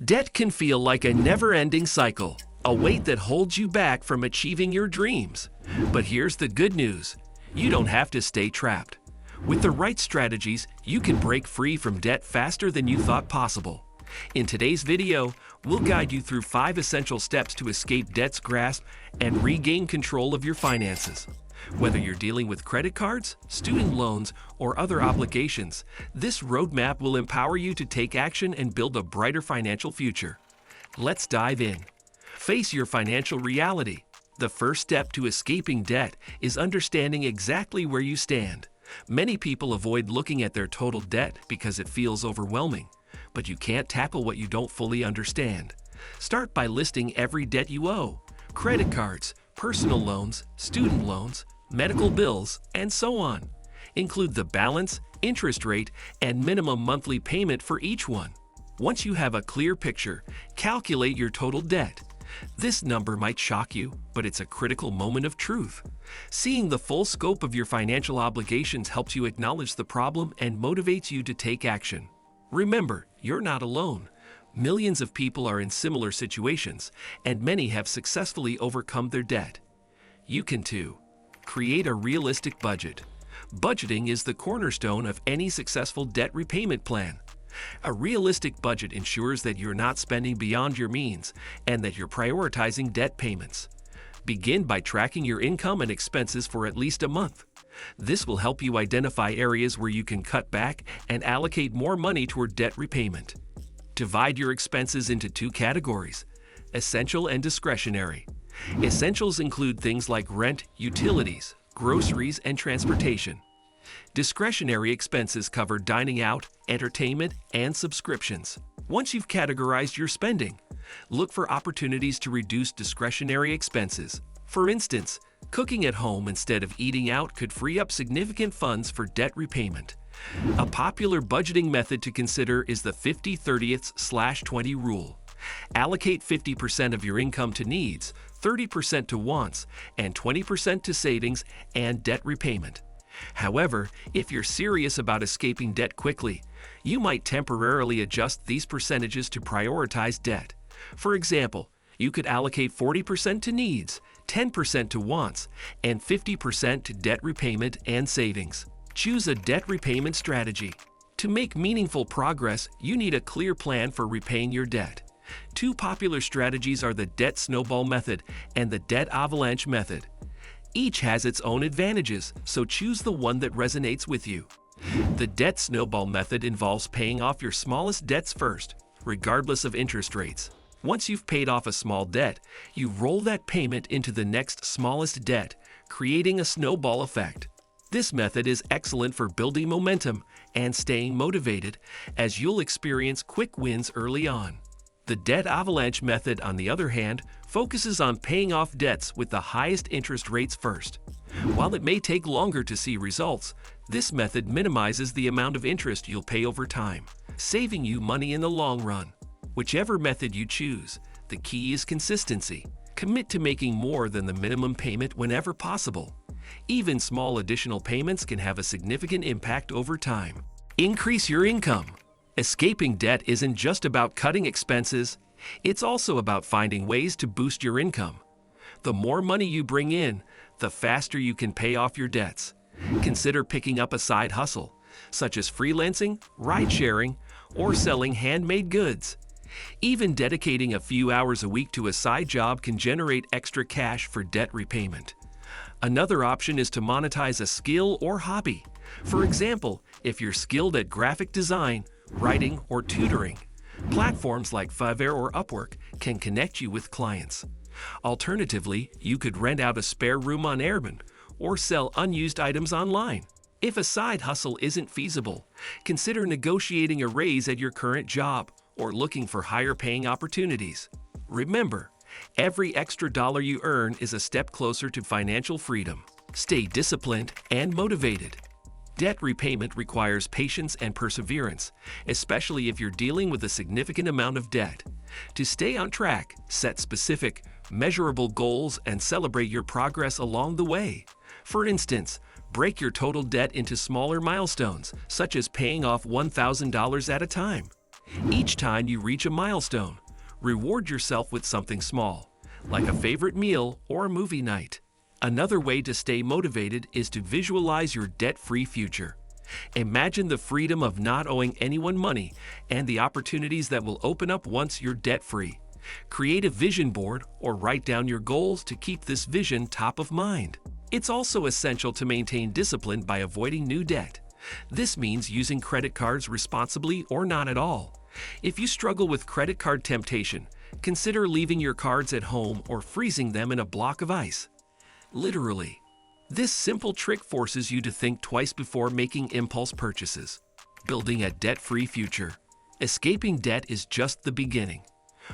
Debt can feel like a never-ending cycle, a weight that holds you back from achieving your dreams. But here's the good news. You don't have to stay trapped. With the right strategies, you can break free from debt faster than you thought possible. In today's video, we'll guide you through 5 essential steps to escape debt's grasp and regain control of your finances. Whether you're dealing with credit cards, student loans, or other obligations, this roadmap will empower you to take action and build a brighter financial future. Let's dive in. Face your financial reality. The first step to escaping debt is understanding exactly where you stand. Many people avoid looking at their total debt because it feels overwhelming, but you can't tackle what you don't fully understand. Start by listing every debt you owe: credit cards, personal loans, student loans, medical bills, and so on. Include the balance, interest rate, and minimum monthly payment for each one. Once you have a clear picture, calculate your total debt. This number might shock you, but it's a critical moment of truth. Seeing the full scope of your financial obligations helps you acknowledge the problem and motivates you to take action. Remember, you're not alone. Millions of people are in similar situations, and many have successfully overcome their debt. You can too. Create a realistic budget. Budgeting is the cornerstone of any successful debt repayment plan. A realistic budget ensures that you're not spending beyond your means and that you're prioritizing debt payments. Begin by tracking your income and expenses for at least a month. This will help you identify areas where you can cut back and allocate more money toward debt repayment. Divide your expenses into 2 categories: essential and discretionary. Essentials include things like rent, utilities, groceries, and transportation. Discretionary expenses cover dining out, entertainment, and subscriptions. Once you've categorized your spending, look for opportunities to reduce discretionary expenses. For instance, cooking at home instead of eating out could free up significant funds for debt repayment. A popular budgeting method to consider is the 50/30/20 rule. Allocate 50% of your income to needs, 30% to wants, and 20% to savings and debt repayment. However, if you're serious about escaping debt quickly, you might temporarily adjust these percentages to prioritize debt. For example, you could allocate 40% to needs, 10% to wants, and 50% to debt repayment and savings. Choose a debt repayment strategy. To make meaningful progress, you need a clear plan for repaying your debt. 2 popular strategies are the debt snowball method and the debt avalanche method. Each has its own advantages, so choose the one that resonates with you. The debt snowball method involves paying off your smallest debts first, regardless of interest rates. Once you've paid off a small debt, you roll that payment into the next smallest debt, creating a snowball effect. This method is excellent for building momentum and staying motivated, as you'll experience quick wins early on. The debt avalanche method, on the other hand, focuses on paying off debts with the highest interest rates first. While it may take longer to see results, this method minimizes the amount of interest you'll pay over time, saving you money in the long run. Whichever method you choose, the key is consistency. Commit to making more than the minimum payment whenever possible. Even small additional payments can have a significant impact over time. Increase your income. Escaping debt isn't just about cutting expenses, it's also about finding ways to boost your income. The more money you bring in, the faster you can pay off your debts. Consider picking up a side hustle, such as freelancing, ride-sharing, or selling handmade goods. Even dedicating a few hours a week to a side job can generate extra cash for debt repayment. Another option is to monetize a skill or hobby. For example, if you're skilled at graphic design, writing, or tutoring, platforms like Fiverr or Upwork can connect you with clients. Alternatively, you could rent out a spare room on Airbnb or sell unused items online. If a side hustle isn't feasible, consider negotiating a raise at your current job or looking for higher-paying opportunities. Remember, every extra dollar you earn is a step closer to financial freedom. Stay disciplined and motivated. Debt repayment requires patience and perseverance, especially if you're dealing with a significant amount of debt. To stay on track, set specific, measurable goals and celebrate your progress along the way. For instance, break your total debt into smaller milestones, such as paying off $1,000 at a time. Each time you reach a milestone, reward yourself with something small, like a favorite meal or a movie night. Another way to stay motivated is to visualize your debt-free future. Imagine the freedom of not owing anyone money and the opportunities that will open up once you're debt-free. Create a vision board or write down your goals to keep this vision top of mind. It's also essential to maintain discipline by avoiding new debt. This means using credit cards responsibly or not at all. If you struggle with credit card temptation, consider leaving your cards at home or freezing them in a block of ice. Literally. This simple trick forces you to think twice before making impulse purchases. Building a debt-free future. Escaping debt is just the beginning.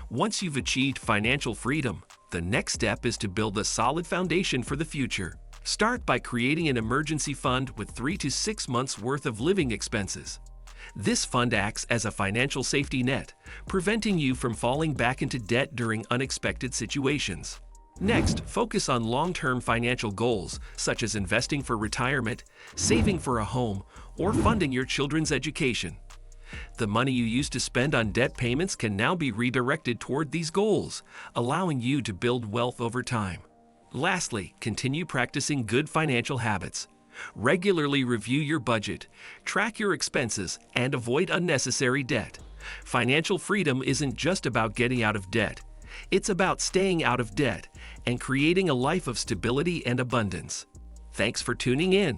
Once you've achieved financial freedom, the next step is to build a solid foundation for the future. Start by creating an emergency fund with 3 to 6 months' worth of living expenses. This fund acts as a financial safety net, preventing you from falling back into debt during unexpected situations. Next, focus on long-term financial goals, such as investing for retirement, saving for a home, or funding your children's education. The money you used to spend on debt payments can now be redirected toward these goals, allowing you to build wealth over time. Lastly, continue practicing good financial habits. Regularly review your budget, track your expenses, and avoid unnecessary debt. Financial freedom isn't just about getting out of debt. It's about staying out of debt and creating a life of stability and abundance. Thanks for tuning in.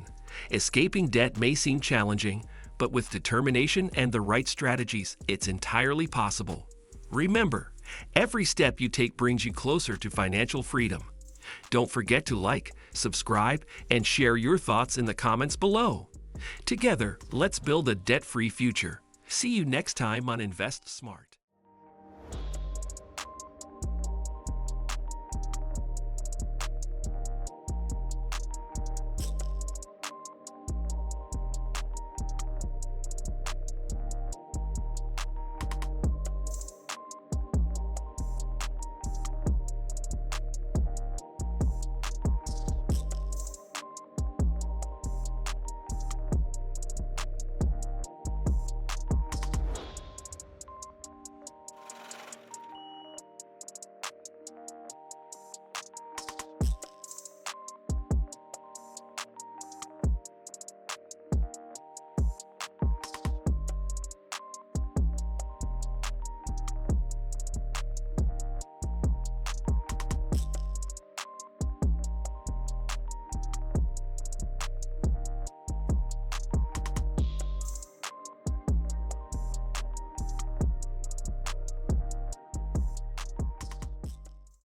Escaping debt may seem challenging, but with determination and the right strategies, it's entirely possible. Remember, every step you take brings you closer to financial freedom. Don't forget to like, subscribe, and share your thoughts in the comments below. Together, let's build a debt-free future. See you next time on Invest Smart.